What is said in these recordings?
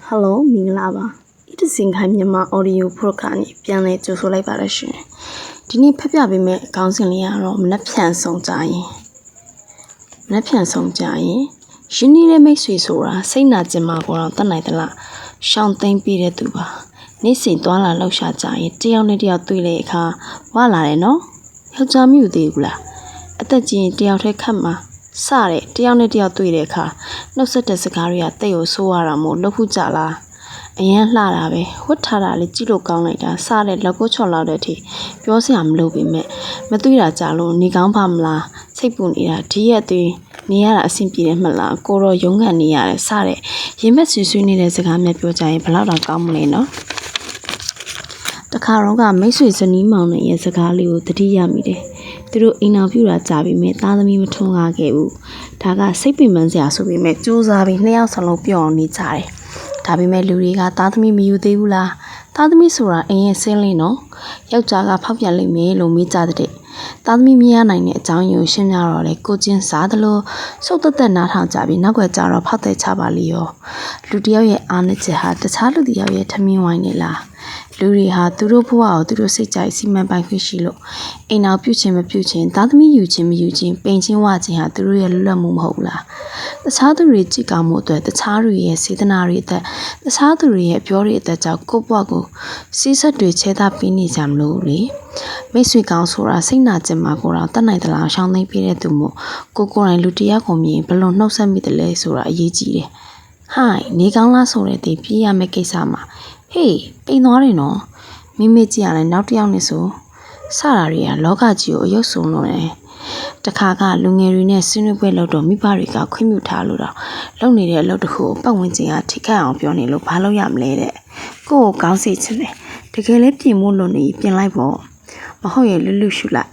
Hello မင်္ဂလာပါ။ဒီစင်ခိုင်မြန်မာ audio program နဲ့ပြန်လည်ကြိုဆိုလိုက်ပါရရှင်။ဒီနေ့ဖတ်ပြပေးမယ့်အကောင်းစဉ်လေးကတော့မနှက်ဖြန်ဆုံးကြရင်ရင်းနှီးတဲ့မိတ်ဆွေဆိုတာစိတ်နာကျင်မာကိုတော့တတ်နိုင်သလားရှောင်းသိမ့်ပြတဲ့သူပါ။နေ့စဉ်သွားလာလှုပ်ရှားကြရင်တယောက်နဲ့တယောက်တွေ့တဲ့အခါဝါလာတယ်နော်။ယောက်ျားမျိုးသေးဘူးလား။အသက်ကြီးရင်တယောက်တည်းခတ်မှာစတဲ့တယောက်နဲ့တယောက်တွေ့တဲ့အခါနှုတ်ဆက်တဲ့စကားတွေကတိတ်ကိုဆိုးရတာမို့လှုပ်ခုကြလားအရန်လှတာပဲဝတ်ထားတာလေးကြည့်လို့ကောင်းလိုက်တာစတဲ့လက်ကိုချော်လောက်တဲ့အထိပြောစရာမလိုပေမဲ့မတွေ့တာကြလို့နေကောင်းပါမလားစိတ်ပူနေတာဒီရက်သွေးနေရတာအဆင်ပြေတယ်မလားကိုတော့ရုံးကန်နေရတယ်စတဲ့ရင်မက်ဆွေဆွေးနေတဲ့စကားများပြောကြရင်ဘလောက်တော့ကောင်းမလဲနော်တခါတော့ကမိတ်ဆွေဇနီးမောင်နဲ့ရဲ့စကားလေးကိုသတိရမိတယ်သူတို့အိမ်အောင်ပြူတာကြာပြီမဲ့သားသမီးမထွန်းကားခဲ့ဘူးဒါကစိတ်ပင်ပန်းစရာဆိုပေမဲ့စူးစမ်းပြီးနှစ်ယောက်စလုံးပြောအောင်နေကြတယ်ဒါပေမဲ့လူတွေကသားသမီးမယူသေးဘူးလားသားသမီးဆိုတာအိမ်ရဲ့ဆင်းလင်းနော်ယောက်ျားကဖောက်ပြန်လိမ့်မယ်လို့မေးကြတဲ့သားသမီးမရနိုင်တဲ့အကြောင်းရင်းကိုရှင်းပြတော့လေကိုချင်းစားသလိုစုပ်သက်နားထောင်ကြပြီးနောက်ွယ်ကြတော့ဖောက်တဲ့ချပါလိရောလူတယောက်ရဲ့အားနည်းချက်ဟာတခြားလူတယောက်ရဲ့ထမင်းဝိုင်းနေလားလူတွေဟာသူတို့ဘဝကိုသူတို့စိတ်ကြိုက်စီမံပိုင်ခွင့်ရှိလို့အိမ်အောင်ပြုခြင်းမပြုခြင်းသားသမီးယူခြင်းမယူခြင်းပိန်ချင်းဝခြင်းဟာသူတို့ရဲ့လွတ်လပ်မှုမဟုတ်လားတခြားသူတွေကြည့်ကောင်းမှုအတွက်တခြားတွေရဲ့စေတနာတွေအသက်တခြားသူတွေရဲ့အပြောတွေအသက်ကြောင့်ကိုယ့်ဘဝကိုစီးဆက်တွေချဲသားပေးနေကြမလို့လေမိတ်ဆွေကောင်းဆိုတာစိတ်နာကျင်မှာကိုတော့တတ်နိုင်သလားရှောင်းသိမ့်ပေးတဲ့သူမို့ကိုယ်တိုင်လူတရားကိုမြင်ဘလို့နှုတ်ဆက်မိတယ်လဲဆိုတာအရေးကြီးတယ်ဟိုင်းနေကောင်းလားဆိုတဲ့တည်းပြေးရမယ့်ကိစ္စမှာဟေးပိန်သွားတယ်နော်မိမိကြည့်ရတယ်နောက်တစ်ယောက်နဲ့ဆိုစတာတွေကလောကကြီးကိုအယုတ်ဆုံးလို့တယ်တခါကလူငယ်တွေနဲ့ဆွေးနွေးပွဲလုပ်တော့မိဘတွေကခွင့်ပြုထားလို့တော့လုပ်နေတဲ့အလုပ်တစ်ခုကိုပတ်ဝန်းကျင်ကထိခိုက်အောင်ပြောနေလို့ဘာလုပ်ရမလဲတဲ့ကိုယ့်ကိုကောင်းစေချင်တယ်တကယ်လည်းပြင်မို့လို့နေပြင်လိုက်ပေါ့မဟုတ်ရင်လွတ်လွတ်ရှုလိုက်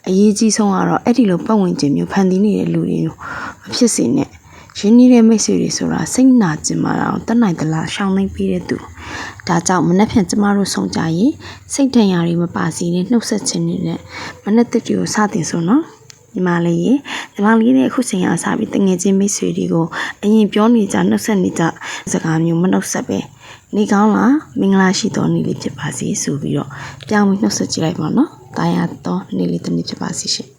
အရေးကြီးဆုံးကတော့အဲ့ဒီလိုပတ်ဝန်းကျင်မျိုးဖန်တီးနေတဲ့လူတွေကိုမဖြစ်စေနဲ့ရင်းနှီးတဲ့မိတ်ဆွေတွေဆိုတာစိတ်နာကျင်မာတာကိုတတ်နိုင်သလားရှောင်းသိမ့်ပေးတဲ့သူဒါကြောင့်မနှက်ဖြန်ကျမတို့ဆုံးကြရင်စိတ်ထန်ရာတွေမပါစီနဲ့နှုတ်ဆက်ခြင်းနဲ့မနှက်တစ်တွေကိုစတင်ဆိုနော်ညီမလေးနဲ့အခုချိန်အားစားပြီးတငယ်ချင်းမိတ်ဆွေတွေကိုအရင်ပြောနေကြနှုတ်ဆက်နေကြစကားမျိုးမနှုတ်ဆက်ပဲနေကောင်းလားမင်္ဂလာရှိသောနေ့လေးဖြစ်ပါစေဆိုပြီးတော့ပြောင်းပြီးနှုတ်ဆက်ကြည့်လိုက်ပါနော်တာယာသောနေ့လေးတစ်နေ့ဖြစ်ပါစေရှင်